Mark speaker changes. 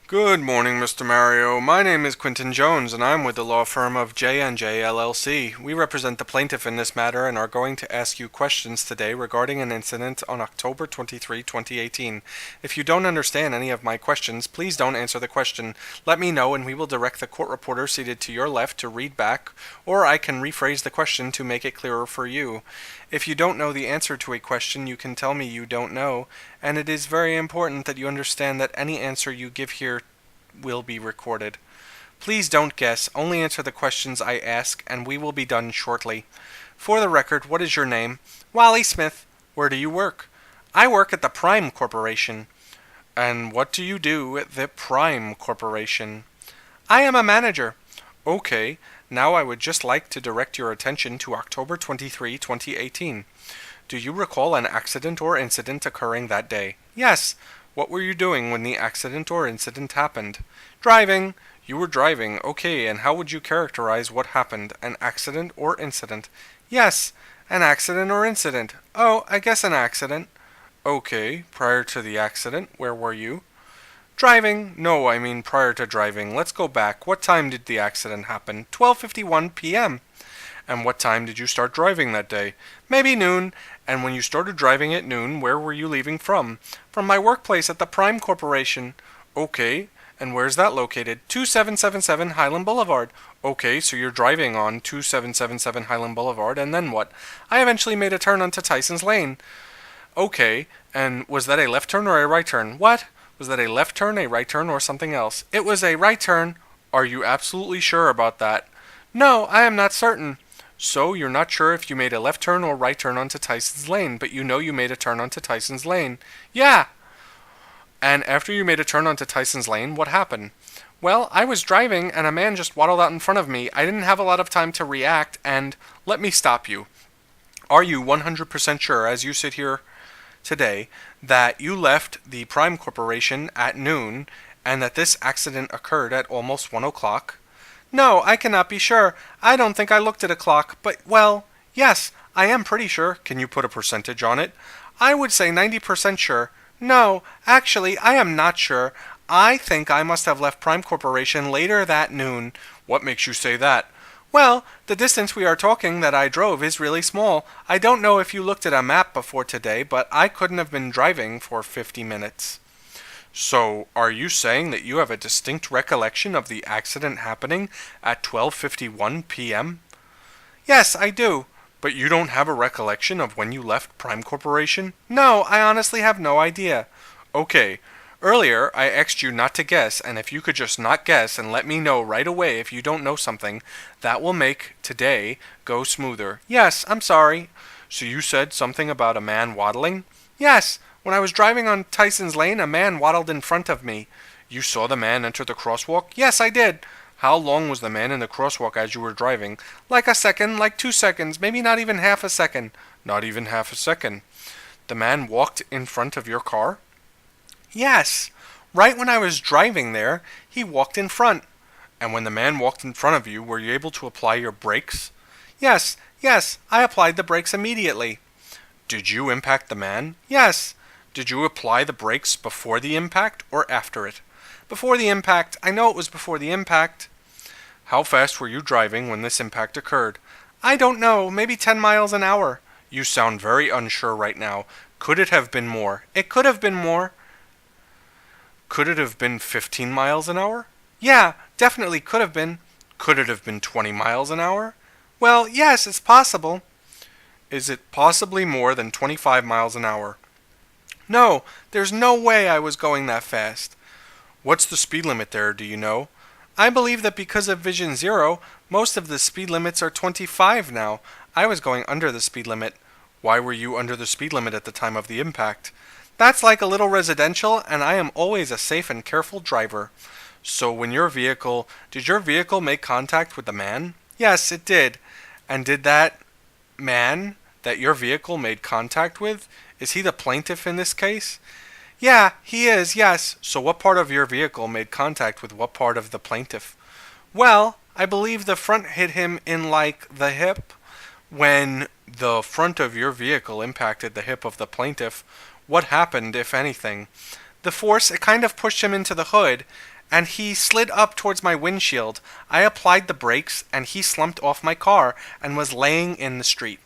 Speaker 1: Good morning, Mr. Mario. My name is Quentin Jones, and I'm with the law firm of J&J LLC. We represent the plaintiff in this matter and are going to ask you questions today regarding an incident on October 23, 2018. If you don't understand any of my questions, please don't answer the question. Let me know and we will direct the court reporter seated to your left to read back, or I can rephrase the question to make it clearer for you. If you don't know the answer to a question, you can tell me you don't know, and it is very important that you understand that any answer you give here will be recorded. Please don't guess, only answer the questions I ask, and we will be done shortly. For the record, what is your name? Wally Smith. Where do you work? I work at the Prime Corporation. And what do you do at the Prime Corporation? I am a manager. Okay, now I would just like to direct your attention to October 23, 2018. Do you recall an accident or incident occurring that day? Yes. What were you doing when the accident or incident happened? Driving. You were driving. Okay, and how would you characterize what happened? An accident or incident? Yes, an accident or incident. Oh, I guess an accident. Okay, prior to the accident, where were you? Driving? No, I mean prior to driving. Let's go back. What time did the accident happen? 12:51 p.m. And what time did you start driving that day? Maybe noon. And when you started driving at noon, where were you leaving from? From my workplace at the Prime Corporation. Okay, and where's that located? 2777 Highland Boulevard. Okay, so you're driving on 2777 Highland Boulevard, and then what? I eventually made a turn onto Tyson's Lane. Okay, and was that a left turn or a right turn? What? Was that a left turn, a right turn, or something else? It was a right turn. Are you absolutely sure about that? No, I am not certain. So you're not sure if you made a left turn or right turn onto Tyson's Lane, but you know you made a turn onto Tyson's Lane. Yeah. And after you made a turn onto Tyson's Lane, what happened? Well, I was driving and a man just waddled out in front of me. I didn't have a lot of time to react, and let me stop you. Are you 100% sure, as you sit here today, that you left the Prime Corporation at noon and that this accident occurred at almost 1 o'clock? No, I cannot be sure. I don't think I looked at a clock, but, well, yes, I am pretty sure. Can you put a percentage on it? I would say 90% sure. No, actually, I am not sure. I think I must have left Prime Corporation later that noon. What makes you say that? Well, the distance we are talking that I drove is really small. I don't know if you looked at a map before today, but I couldn't have been driving for 50 minutes. So, are you saying that you have a distinct recollection of the accident happening at 12:51 p.m.? Yes, I do. But you don't have a recollection of when you left Prime Corporation? No, I honestly have no idea. Okay. Earlier, I asked you not to guess, and if you could just not guess and let me know right away if you don't know something, that will make today go smoother. Yes, I'm sorry. So you said something about a man waddling? Yes. When I was driving on Tyson's Lane, a man waddled in front of me. You saw the man enter the crosswalk? Yes, I did. How long was the man in the crosswalk as you were driving? Like a second, like 2 seconds, maybe not even half a second. Not even half a second. The man walked in front of your car? Yes. Right when I was driving there, he walked in front. And when the man walked in front of you, were you able to apply your brakes? Yes, I applied the brakes immediately. Did you impact the man? Yes. Did you apply the brakes before the impact or after it? Before the impact. I know it was before the impact. How fast were you driving when this impact occurred? I don't know, maybe 10 miles an hour. You sound very unsure right now. Could it have been more? It could have been more. Could it have been 15 miles an hour? Yeah, definitely could have been. Could it have been 20 miles an hour? Well, yes, it's possible. Is it possibly more than 25 miles an hour? No, there's no way I was going that fast. What's the speed limit there, do you know? I believe that because of Vision Zero, most of the speed limits are 25 now. I was going under the speed limit. Why were you under the speed limit at the time of the impact? That's like a little residential, and I am always a safe and careful driver. So did your vehicle make contact with the man? Yes, it did. And did that man that your vehicle made contact with, is he the plaintiff in this case? Yeah, he is, yes. So what part of your vehicle made contact with what part of the plaintiff? Well, I believe the front hit him in like the hip. When the front of your vehicle impacted the hip of the plaintiff, what happened, if anything? The force, it kind of pushed him into the hood, and he slid up towards my windshield. I applied the brakes, and he slumped off my car and was laying in the street.